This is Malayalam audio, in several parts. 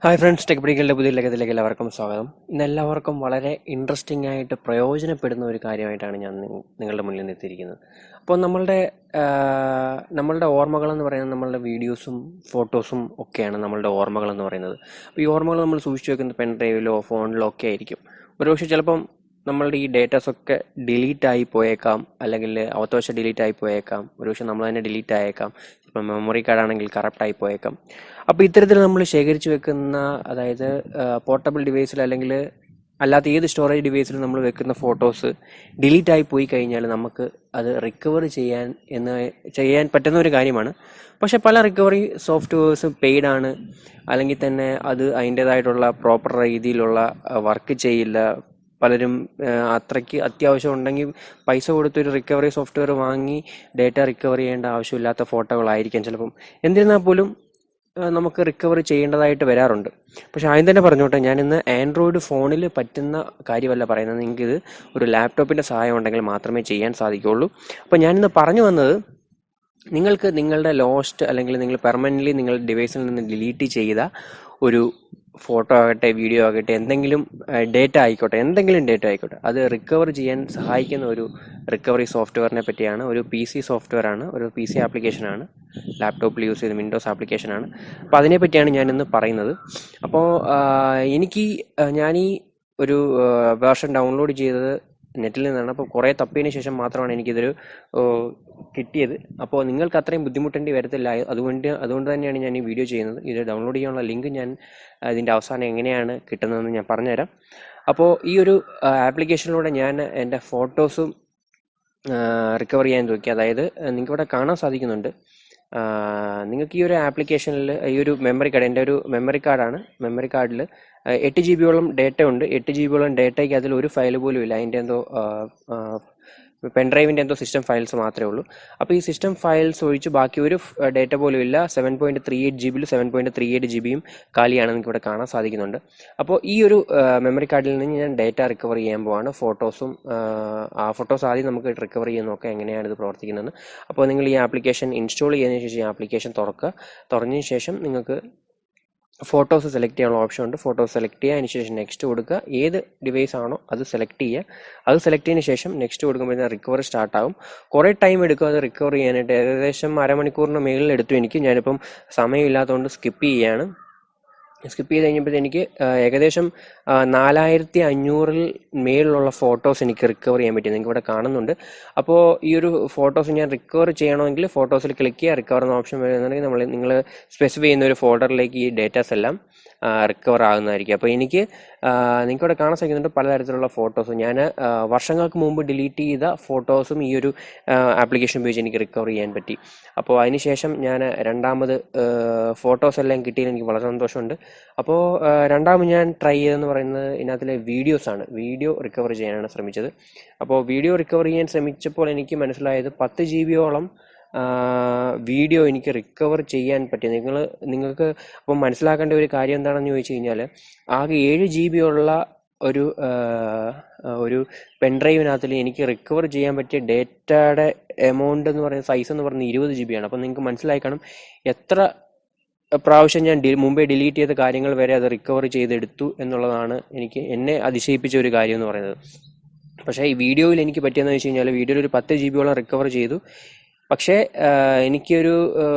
ഹായ് ഫ്രണ്ട്സ്, ടെക് പിടിക്കലിൻ്റെ പുതിയ ലേഖത്തിലേക്ക് എല്ലാവർക്കും സ്വാഗതം. ഇന്ന് എല്ലാവർക്കും വളരെ ഇൻട്രസ്റ്റിംഗ് ആയിട്ട് പ്രയോജനപ്പെടുന്ന ഒരു കാര്യമായിട്ടാണ് ഞാൻ നിങ്ങളുടെ മുന്നിൽ എത്തിയിരിക്കുന്നത്. അപ്പോൾ നമ്മളുടെ ഓർമ്മകളെന്ന് പറയുന്നത് നമ്മളുടെ വീഡിയോസും ഫോട്ടോസും ഒക്കെയാണ് നമ്മളുടെ ഓർമ്മകളെന്ന് പറയുന്നത്. അപ്പോൾ ഈ ഓർമ്മകൾ നമ്മൾ സൂക്ഷിച്ചു വെക്കുന്നത് പെൻ ഡ്രൈവിലോ ഫോണിലോ ഒക്കെ ആയിരിക്കും. ഒരുപക്ഷെ ചിലപ്പം നമ്മളുടെ ഈ ഡേറ്റാസൊക്കെ ഡിലീറ്റ് ആയി പോയേക്കാം, അല്ലെങ്കിൽ അവത്തവശ ഡിലീറ്റ് ആയി പോയേക്കാം, ഒരുപക്ഷെ നമ്മൾ തന്നെ ഡിലീറ്റ് ആയേക്കാം, ഇപ്പം മെമ്മറി കാർഡ് ആണെങ്കിൽ കറപ്റ്റ് ആയി പോയേക്കാം. അപ്പോൾ ഇത്തരത്തിൽ നമ്മൾ ശേഖരിച്ചു വെക്കുന്ന, അതായത് പോർട്ടബിൾ ഡിവൈസിൽ അല്ലെങ്കിൽ അല്ലാത്ത ഏത് സ്റ്റോറേജ് ഡിവൈസിലും നമ്മൾ വെക്കുന്ന ഫോട്ടോസ് ഡിലീറ്റ് ആയി പോയി കഴിഞ്ഞാൽ നമുക്ക് അത് റിക്കവർ ചെയ്യാൻ പറ്റുന്ന ഒരു കാര്യമാണ്. പക്ഷെ പല റിക്കവറി സോഫ്റ്റ്വെയർസ് പെയ്ഡ് ആണ്, അല്ലെങ്കിൽ തന്നെ അത് അതിൻ്റെതായിട്ടുള്ള പ്രോപ്പർ രീതിയിലുള്ള വർക്ക് ചെയ്യില്ല. പലരും അത്രയ്ക്ക് അത്യാവശ്യം ഉണ്ടെങ്കിൽ പൈസ കൊടുത്തൊരു റിക്കവറി സോഫ്റ്റ്വെയർ വാങ്ങി ഡേറ്റ റിക്കവർ ചെയ്യേണ്ട ആവശ്യമില്ലാത്ത ഫോട്ടോകളായിരിക്കാം ചിലപ്പം. എന്നിരുന്നാൽ പോലും നമുക്ക് റിക്കവർ ചെയ്യേണ്ടതായിട്ട് വരാറുണ്ട്. പക്ഷെ ആദ്യം തന്നെ പറഞ്ഞോട്ടെ, ഞാനിന്ന് ആൻഡ്രോയിഡ് ഫോണിൽ പറ്റുന്ന കാര്യമല്ല പറയുന്നത്. നിങ്ങൾക്കിത് ഒരു ലാപ്ടോപ്പിൻ്റെ സഹായം ഉണ്ടെങ്കിൽ മാത്രമേ ചെയ്യാൻ സാധിക്കുകയുള്ളൂ. അപ്പോൾ ഞാനിന്ന് പറഞ്ഞു വന്നത്, നിങ്ങൾക്ക് നിങ്ങളുടെ ലോസ്റ്റ് അല്ലെങ്കിൽ നിങ്ങൾ പെർമനൻ്റ്ലി നിങ്ങളുടെ ഡിവൈസിൽ നിന്ന് ഡിലീറ്റ് ചെയ്ത ഒരു ഫോട്ടോ ആകട്ടെ, വീഡിയോ ആകട്ടെ, എന്തെങ്കിലും ഡേറ്റ ആയിക്കോട്ടെ, അത് റിക്കവർ ചെയ്യാൻ സഹായിക്കുന്ന ഒരു റിക്കവറി സോഫ്റ്റ്വെയറിനെ പറ്റിയാണ്. ഒരു PC സോഫ്റ്റ്വെയർ ആണ്, ഒരു PC ആപ്ലിക്കേഷനാണ്, ലാപ്ടോപ്പിൽ യൂസ് ചെയ്ത് വിൻഡോസ് ആപ്ലിക്കേഷനാണ്. അപ്പോൾ അതിനെപ്പറ്റിയാണ് ഞാനിന്ന് പറയുന്നത്. അപ്പോൾ ഞാനീ ഒരു വേർഷൻ ഡൗൺലോഡ് ചെയ്തത് നെറ്റിൽ നിന്നാണ്. അപ്പോൾ കുറേ തപ്പിയതിന് ശേഷം മാത്രമാണ് എനിക്കിതൊരു കിട്ടിയത്. അപ്പോൾ നിങ്ങൾക്ക് അത്രയും ബുദ്ധിമുട്ടേണ്ടി വരത്തില്ല. അതുകൊണ്ട് തന്നെയാണ് ഞാൻ ഈ വീഡിയോ ചെയ്യുന്നത്. ഇത് ഡൗൺലോഡ് ചെയ്യാനുള്ള ലിങ്ക് ഞാൻ ഇതിൻ്റെ അവസാനം എങ്ങനെയാണ് കിട്ടുന്നതെന്ന് ഞാൻ പറഞ്ഞുതരാം. അപ്പോൾ ഈ ഒരു ആപ്ലിക്കേഷനിലൂടെ ഞാൻ എൻ്റെ ഫോട്ടോസും റിക്കവർ ചെയ്യാൻ നോക്കി. അതായത് നിങ്ങൾക്കിവിടെ കാണാൻ സാധിക്കുന്നുണ്ട്, നിങ്ങൾക്ക് ഈ ഒരു ആപ്ലിക്കേഷനിൽ ഈ ഒരു മെമ്മറി കാർഡ്, എൻ്റെ ഒരു മെമ്മറി കാർഡാണ്. മെമ്മറി കാർഡിൽ 8 GB ഡേറ്റ ഉണ്ട്. 8 GB ഡേറ്റയ്ക്ക് അതിൽ ഒരു ഫയൽ പോലും ഇല്ല. അതിൻ്റെ എന്തോ പെൻഡ്രൈവിൻ്റെ എന്തോ സിസ്റ്റം ഫയൽസ് മാത്രമേ ഉള്ളൂ. അപ്പോൾ ഈ സിസ്റ്റം ഫയൽസ് ഒഴിച്ച് ബാക്കി ഒരു ഡേറ്റ പോലും ഇല്ല. 7.38 GB 7.38 GB കാലിയാണ്, നിങ്ങൾക്ക് ഇവിടെ കാണാൻ സാധിക്കുന്നുണ്ട്. അപ്പോൾ ഈ ഒരു മെമ്മറി കാർഡിൽ നിന്ന് ഞാൻ ഡേറ്റ റിക്കവർ ചെയ്യാൻ പോവാണ്. ആ ഫോട്ടോസ് ആദ്യം നമുക്ക് റിക്കവർ ചെയ്യാൻ നോക്കാം എങ്ങനെയാണ് ഇത് പ്രവർത്തിക്കുന്നതെന്ന്. അപ്പോൾ നിങ്ങൾ ഈ ആപ്ലിക്കേഷൻ ഇൻസ്റ്റാൾ ചെയ്തതിന് ശേഷം ഈ ആപ്ലിക്കേഷൻ തുറന്നതിന് ശേഷം നിങ്ങൾക്ക് ഫോട്ടോസ് സെലക്ട് ചെയ്യാനുള്ള ഓപ്ഷൻ ഉണ്ട്. ഫോട്ടോസ് സെലക്ട് ചെയ്യുക, അതിന് ശേഷം നെക്സ്റ്റ് കൊടുക്കുക. ഏത് ഡിവൈസ് ആണോ അത് സെലക്ട് ചെയ്യുക. അത് സെലക്ട് ചെയ്തതിന് ശേഷം നെക്സ്റ്റ് കൊടുക്കുമ്പോൾ റിക്കവറി സ്റ്റാർട്ട് ആകും. കുറേ ടൈം എടുക്കും അത് റിക്കവർ ചെയ്യാനായിട്ട്. ഏകദേശം അരമണിക്കൂറിന് മേളിൽ എടുത്തു എനിക്ക്. ഞാനിപ്പം സമയമില്ലാത്തതുകൊണ്ട് സ്കിപ്പ് ചെയ്ത് കഴിഞ്ഞപ്പോൾ എനിക്ക് ഏകദേശം 4500 മേളിലുള്ള ഫോട്ടോസ് എനിക്ക് റിക്കവർ ചെയ്യാൻ പറ്റി. നിങ്ങൾക്ക് ഇവിടെ കാണുന്നുണ്ട്. അപ്പോൾ ഈ ഒരു ഫോട്ടോസ് ഞാൻ റിക്കവർ ചെയ്യണമെങ്കിൽ ഫോട്ടോസിൽ ക്ലിക്ക് ചെയ്യുക, റിക്കവർ എന്ന ഓപ്ഷൻ വരുന്നുണ്ടെങ്കിൽ നിങ്ങൾ സ്പെസിഫൈ ചെയ്യുന്ന ഒരു ഫോൾഡറിലേക്ക് ഈ ഡേറ്റാസ് എല്ലാം റിക്കവർ ആകുന്നതായിരിക്കും. അപ്പോൾ നിങ്ങൾക്ക് ഇവിടെ കാണാൻ സാധിക്കുന്നുണ്ട് പലതരത്തിലുള്ള ഫോട്ടോസ്. ഞാൻ വർഷങ്ങൾക്ക് മുമ്പ് ഡിലീറ്റ് ചെയ്ത ഫോട്ടോസും ഈ ഒരു ആപ്ലിക്കേഷൻ ഉപയോഗിച്ച് എനിക്ക് റിക്കവർ ചെയ്യാൻ പറ്റി. അപ്പോൾ അതിനുശേഷം ഞാൻ രണ്ടാമത് ഫോട്ടോസ് എല്ലാം കിട്ടിയതിൽ എനിക്ക് വളരെ സന്തോഷമുണ്ട്. അപ്പോൾ രണ്ടാമത് ഞാൻ ട്രൈ ചെയ്തതെന്ന് പറയുന്നത് ഇതിനകത്തിലെ വീഡിയോസാണ്. വീഡിയോ റിക്കവർ ചെയ്യാനാണ് ശ്രമിച്ചത്. അപ്പോൾ വീഡിയോ റിക്കവർ ചെയ്യാൻ ശ്രമിച്ചപ്പോൾ എനിക്ക് മനസ്സിലായത് 10 GB വീഡിയോ എനിക്ക് റിക്കവർ ചെയ്യാൻ പറ്റി. നിങ്ങൾക്ക് അപ്പം മനസ്സിലാക്കേണ്ട ഒരു കാര്യം എന്താണെന്ന് ചോദിച്ചു കഴിഞ്ഞാൽ, ആകെ 7 GB ഒരു പെൻഡ്രൈവിനകത്തിൽ എനിക്ക് റിക്കവർ ചെയ്യാൻ പറ്റിയ ഡേറ്റയുടെ എമൗണ്ട് എന്ന് പറയുന്ന സൈസ് എന്ന് പറയുന്നത് 20 GB ആണ്. അപ്പം നിങ്ങൾക്ക് മനസ്സിലായി കാണും എത്ര പ്രാവശ്യം ഞാൻ മുമ്പേ ഡിലീറ്റ് ചെയ്ത കാര്യങ്ങൾ വരെ അത് റിക്കവർ ചെയ്തെടുത്തു എന്നുള്ളതാണ് എന്നെ അതിശയിപ്പിച്ച ഒരു കാര്യം എന്ന് പറയുന്നത്. പക്ഷേ ഈ വീഡിയോയിൽ എനിക്ക് പറ്റിയെന്ന് വെച്ച് കഴിഞ്ഞാൽ, വീഡിയോയിൽ ഒരു 10 GB റിക്കവർ ചെയ്തു. പക്ഷേ എനിക്കൊരു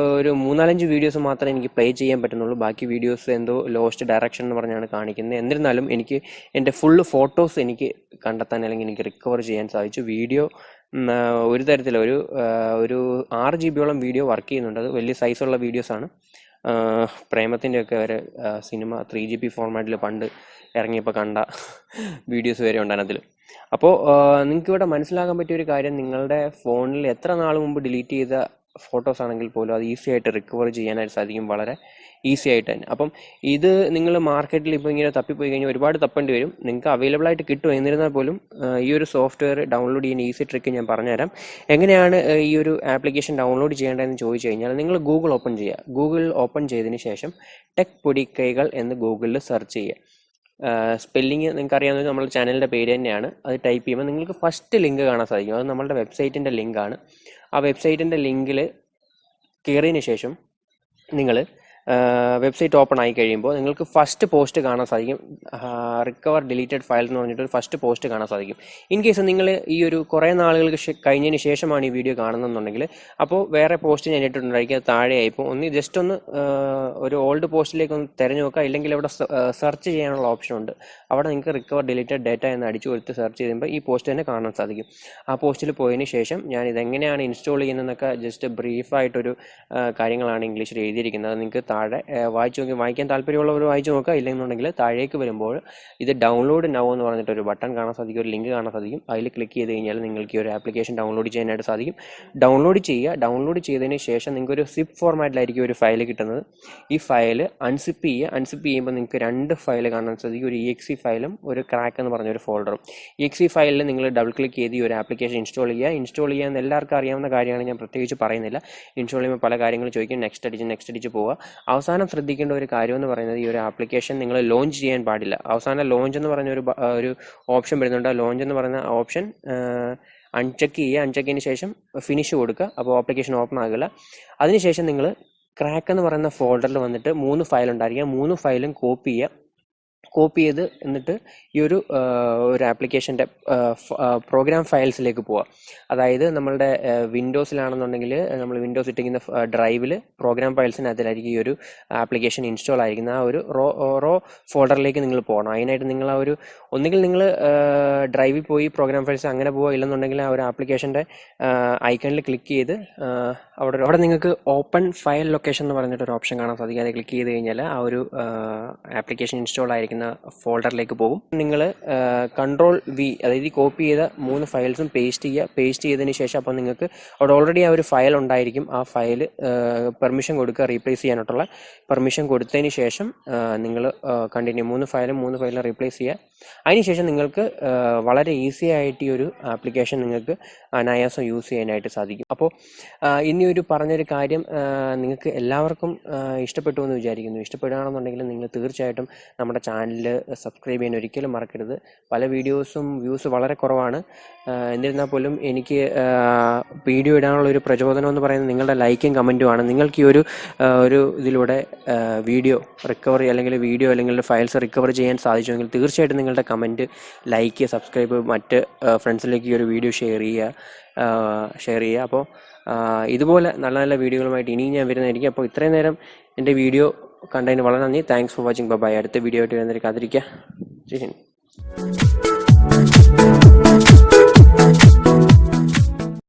3-4 വീഡിയോസ് മാത്രമേ എനിക്ക് പ്ലേ ചെയ്യാൻ പറ്റുന്നുള്ളൂ. ബാക്കി വീഡിയോസ് എന്തോ ലോസ്റ്റ് ഡയറക്ഷൻ എന്ന് പറഞ്ഞാണ് കാണിക്കുന്നത്. എന്നിരുന്നാലും എനിക്ക് എൻ്റെ ഫുള്ള് ഫോട്ടോസ് എനിക്ക് കണ്ടെത്താൻ അല്ലെങ്കിൽ എനിക്ക് റിക്കവർ ചെയ്യാൻ സാധിച്ചു. വീഡിയോ ഒരു തരത്തിലുള്ള ഒരു 6 GB വീഡിയോ വർക്ക് ചെയ്യുന്നുണ്ട്. അത് വലിയ സൈസുള്ള വീഡിയോസാണ്. പ്രേമത്തിൻ്റെ ഒക്കെ ഒരു സിനിമ 3 GB ഫോർമാറ്റിൽ പണ്ട് ഇറങ്ങിയപ്പോൾ കണ്ട വീഡിയോസ് വരെ ഉണ്ട് അതിനകത്തിൽ. അപ്പോൾ നിങ്ങൾക്ക് ഇവിടെ മനസ്സിലാക്കാൻ പറ്റിയ ഒരു കാര്യം, നിങ്ങളുടെ ഫോണിൽ എത്ര നാൾ മുമ്പ് ഡിലീറ്റ് ചെയ്ത ഫോട്ടോസ് ആണെങ്കിൽ പോലും അത് ഈസി ആയിട്ട് റിക്കവർ ചെയ്യാനായിട്ട് സാധിക്കും, വളരെ ഈസി ആയിട്ട് തന്നെ. അപ്പം ഇത് നിങ്ങൾ മാർക്കറ്റിൽ ഇപ്പോൾ ഇങ്ങനെ തപ്പിപ്പോയി കഴിഞ്ഞാൽ ഒരുപാട് തപ്പേണ്ടി വരും. നിങ്ങൾക്ക് അവൈലബിൾ ആയിട്ട് കിട്ടും. എന്നിരുന്നാൽ പോലും ഈ ഒരു സോഫ്റ്റ്വെയർ ഡൗൺലോഡ് ചെയ്യുന്ന ഈസി ട്രിക്ക് ഞാൻ പറഞ്ഞുതരാം. എങ്ങനെയാണ് ഈ ഒരു ആപ്ലിക്കേഷൻ ഡൗൺലോഡ് ചെയ്യേണ്ടതെന്ന് ചോദിച്ചു കഴിഞ്ഞാൽ, നിങ്ങൾ ഗൂഗിൾ ഓപ്പൺ ചെയ്യുക. ഗൂഗിൾ ഓപ്പൺ ചെയ്തതിന് ശേഷം ടെക് പൊടിക്കൈകൾ എന്ന് ഗൂഗിളിൽ സെർച്ച് ചെയ്യുക. സ്പെല്ലിങ് നിങ്ങൾക്ക് അറിയാവുന്നത് നമ്മുടെ ചാനലിൻ്റെ പേര് തന്നെയാണ്. അത് ടൈപ്പ് ചെയ്യുമ്പോൾ നിങ്ങൾക്ക് ഫസ്റ്റ് ലിങ്ക് കാണാൻ സാധിക്കും. അത് നമ്മളുടെ വെബ്സൈറ്റിൻ്റെ ലിങ്കാണ്. ആ വെബ്സൈറ്റിൻ്റെ ലിങ്കിൽ കയറിയതിന് ശേഷം നിങ്ങൾ വെബ്സൈറ്റ് ഓപ്പൺ ആയി കഴിയുമ്പോൾ നിങ്ങൾക്ക് ഫസ്റ്റ് പോസ്റ്റ് കാണാൻ സാധിക്കും. റിക്കവർ ഡിലീറ്റഡ് ഫയൽ എന്ന് പറഞ്ഞിട്ട് ഒരു ഫസ്റ്റ് പോസ്റ്റ് കാണാൻ സാധിക്കും. ഇൻ കേസ് നിങ്ങൾ ഈ ഒരു കുറേ നാളുകൾക്ക് കഴിഞ്ഞതിന് ശേഷമാണ് ഈ വീഡിയോ കാണുന്നതെന്നുണ്ടെങ്കിൽ അപ്പോൾ വേറെ പോസ്റ്റ് ഞാൻ ഇട്ടിട്ടുണ്ടായിരിക്കും, അത് താഴെയായിപ്പോൾ ഒന്ന് ജസ്റ്റ് ഒന്ന് ഒരു ഓൾഡ് പോസ്റ്റിലേക്ക് ഒന്ന് തിരഞ്ഞു നോക്കുക. ഇല്ലെങ്കിൽ അവിടെ സെർച്ച് ചെയ്യാനുള്ള ഓപ്ഷൻ ഉണ്ട്. അവിടെ നിങ്ങൾക്ക് റിക്കവർ ഡിലീറ്റഡ് ഡേറ്റ എന്ന് അടിച്ചു കൊടുത്ത് സെർച്ച് ചെയ്യുമ്പോൾ ഈ പോസ്റ്റ് തന്നെ കാണാൻ സാധിക്കും. ആ പോസ്റ്റിൽ പോയതിന് ശേഷം ഞാൻ ഇതെങ്ങനെയാണ് ഇൻസ്റ്റാൾ ചെയ്യുന്നതെന്നൊക്കെ ജസ്റ്റ് ബ്രീഫായിട്ടൊരു കാര്യങ്ങളാണ് ഇംഗ്ലീഷിൽ എഴുതിയിരിക്കുന്നത്. നിങ്ങൾക്ക് താഴെ വായിക്കാൻ താല്പര്യമുള്ളവർ വായിച്ചു നോക്കുക. ഇല്ലെന്നുണ്ടെങ്കിൽ താഴേക്ക് വരുമ്പോൾ ഇത് ഡൗൺലോഡ് നൗ എന്ന് പറഞ്ഞിട്ടൊരു ബട്ടൺ കാണാൻ സാധിക്കും, ഒരു ലിങ്ക് കാണാൻ സാധിക്കും. അതിൽ ക്ലിക്ക് ചെയ്ത് കഴിഞ്ഞാൽ നിങ്ങൾക്ക് ഈ ഒരു ആപ്ലിക്കേഷൻ ഡൗൺലോഡ് ചെയ്യാനായിട്ട് സാധിക്കും. ഡൗൺലോഡ് ചെയ്തതിന് ശേഷം നിങ്ങൾക്ക് ഒരു സിപ്പ് ഫോർമാറ്റിലായിരിക്കും ഒരു ഫയൽ കിട്ടുന്നത്. ഈ ഫയൽ അൺസിപ്പ് ചെയ്യുമ്പോൾ നിങ്ങൾക്ക് 2 ഫയൽ കാണാൻ സാധിക്കും, ഒരു EXE ഫയലും ഒരു ക്രാക്ക് എന്ന് പറഞ്ഞൊരു ഫോൾഡറും. EXE ഫയലിൽ നിങ്ങൾ ഡബിൾ ക്ലിക്ക് ചെയ്ത് ഈ ഒരു ആപ്ലിക്കേഷൻ ഇൻസ്റ്റാൾ ചെയ്യാൻ എല്ലാവർക്കും അറിയാവുന്ന കാര്യമാണ്, ഞാൻ പ്രത്യേകിച്ച് പറയുന്നില്ല. ഇൻസ്റ്റാൾ ചെയ്യുമ്പോൾ പല കാര്യങ്ങൾ ചോദിക്കും, നെക്സ്റ്റ് അടിച്ച് പോവുക. അവസാനം ശ്രദ്ധിക്കേണ്ട ഒരു കാര്യം എന്ന് പറയുന്നത്, ഈ ഒരു ആപ്ലിക്കേഷൻ നിങ്ങൾ ലോഞ്ച് ചെയ്യാൻ പാടില്ല. അവസാനം ലോഞ്ച് എന്ന് പറഞ്ഞ ഒരു ഓപ്ഷൻ വരുന്നുണ്ട്. ലോഞ്ച് എന്ന് പറയുന്ന ഓപ്ഷൻ അൺചെക്ക് ചെയ്തതിന് ശേഷം ഫിനിഷ് കൊടുക്കുക. അപ്പോൾ ആപ്ലിക്കേഷൻ ഓപ്പൺ ആകില്ല. അതിനുശേഷം നിങ്ങൾ ക്രാക്ക് എന്ന് പറയുന്ന ഫോൾഡറിൽ വന്നിട്ട് 3 ഫയൽ ഉണ്ടായിരിക്കുക. 3 ഫയലും കോപ്പി ചെയ്ത് എന്നിട്ട് ഈ ഒരു ആപ്ലിക്കേഷൻ്റെ പ്രോഗ്രാം ഫയൽസിലേക്ക് പോവുക. അതായത് നമ്മളുടെ വിൻഡോസിലാണെന്നുണ്ടെങ്കിൽ നമ്മൾ വിൻഡോസ് ഇട്ടിരിക്കുന്ന ഡ്രൈവിൽ പ്രോഗ്രാം ഫയൽസിനകത്തിലായിരിക്കും ഈ ഒരു ആപ്ലിക്കേഷൻ ഇൻസ്റ്റാൾ ആയിരിക്കുന്ന ആ ഒരു റോ ഫോൾഡറിലേക്ക് നിങ്ങൾ പോകണം. അതിനായിട്ട് നിങ്ങൾ ഒന്നുകിൽ നിങ്ങൾ ഡ്രൈവിൽ പോയി പ്രോഗ്രാം ഫയൽസ് അങ്ങനെ പോവുക. ഇല്ലെന്നുണ്ടെങ്കിൽ ആ ഒരു ആപ്ലിക്കേഷൻ്റെ ഐക്കണിൽ ക്ലിക്ക് ചെയ്ത് അവിടെ നിങ്ങൾക്ക് ഓപ്പൺ ഫയൽ ലൊക്കേഷൻ എന്ന് പറഞ്ഞിട്ടൊരു ഓപ്ഷൻ കാണാൻ സാധിക്കും. അത് ക്ലിക്ക് ചെയ്ത് കഴിഞ്ഞാൽ ആ ഒരു ആപ്ലിക്കേഷൻ ഇൻസ്റ്റാൾ ആയിരിക്കുന്ന ഫോൾഡറിലേക്ക് പോകും. നിങ്ങൾ Ctrl+V, അതായത് കോപ്പി ചെയ്ത 3 ഫയൽസും പേസ്റ്റ് ചെയ്തതിന് ശേഷം അപ്പോൾ നിങ്ങൾക്ക് അവിടെ ഓൾറെഡി ആ ഒരു ഫയൽ ഉണ്ടായിരിക്കും. ആ ഫയൽ പെർമിഷൻ കൊടുക്കുക, റീപ്ലേസ് ചെയ്യാനായിട്ടുള്ള പെർമിഷൻ കൊടുത്തതിന് ശേഷം നിങ്ങൾ കണ്ടിന്യൂ 3 ഫയലും റീപ്ലേസ് ചെയ്യുക. അതിനുശേഷം നിങ്ങൾക്ക് വളരെ ഈസി ആയിട്ട് ഈ ഒരു ആപ്ലിക്കേഷൻ നിങ്ങൾക്ക് അനായാസം യൂസ് ചെയ്യാനായിട്ട് സാധിക്കും. അപ്പോൾ ഇനി ഒരു പറഞ്ഞൊരു കാര്യം നിങ്ങൾക്ക് എല്ലാവർക്കും ഇഷ്ടപ്പെട്ടു എന്ന് വിചാരിക്കുന്നു. ഇഷ്ടപ്പെടുകയാണെന്നുണ്ടെങ്കിൽ നിങ്ങൾ തീർച്ചയായിട്ടും നമ്മുടെ ചാനൽ സബ്സ്ക്രൈബ് ചെയ്യാൻ ഒരിക്കലും മറക്കരുത്. പല വീഡിയോസും വ്യൂസ് വളരെ കുറവാണ്. എന്നിരുന്നാൽ പോലും എനിക്ക് വീഡിയോ ഇടാനുള്ള ഒരു പ്രചോദനം എന്ന് പറയുന്നത് നിങ്ങളുടെ ലൈക്കും കമൻറ്റുമാണ്. നിങ്ങൾക്ക് ഈ ഒരു ഇതിലൂടെ വീഡിയോ റിക്കവറി അല്ലെങ്കിൽ ഫയൽസ് റിക്കവർ ചെയ്യാൻ സാധിച്ചുവെങ്കിൽ തീർച്ചയായിട്ടും നിങ്ങളുടെ കമൻറ്റ്, ലൈക്ക്, സബ്സ്ക്രൈബ്, മറ്റ് ഫ്രണ്ട്സിലേക്ക് ഈ ഒരു വീഡിയോ ഷെയർ ചെയ്യുക. അപ്പോൾ ഇതുപോലെ നല്ല നല്ല വീഡിയോകളുമായിട്ട് ഇനിയും ഞാൻ വരുന്നതായിരിക്കും. അപ്പോൾ ഇത്രയും നേരം എൻ്റെ വീഡിയോ കണ്ടതിന് വളരെ നന്ദി. Thanks for watching. ബൈ. അടുത്ത വീഡിയോ ആയിട്ട് വരുന്നതിന് കാത്തിരിക്കുക. ജയ് ഹിന്ദ്.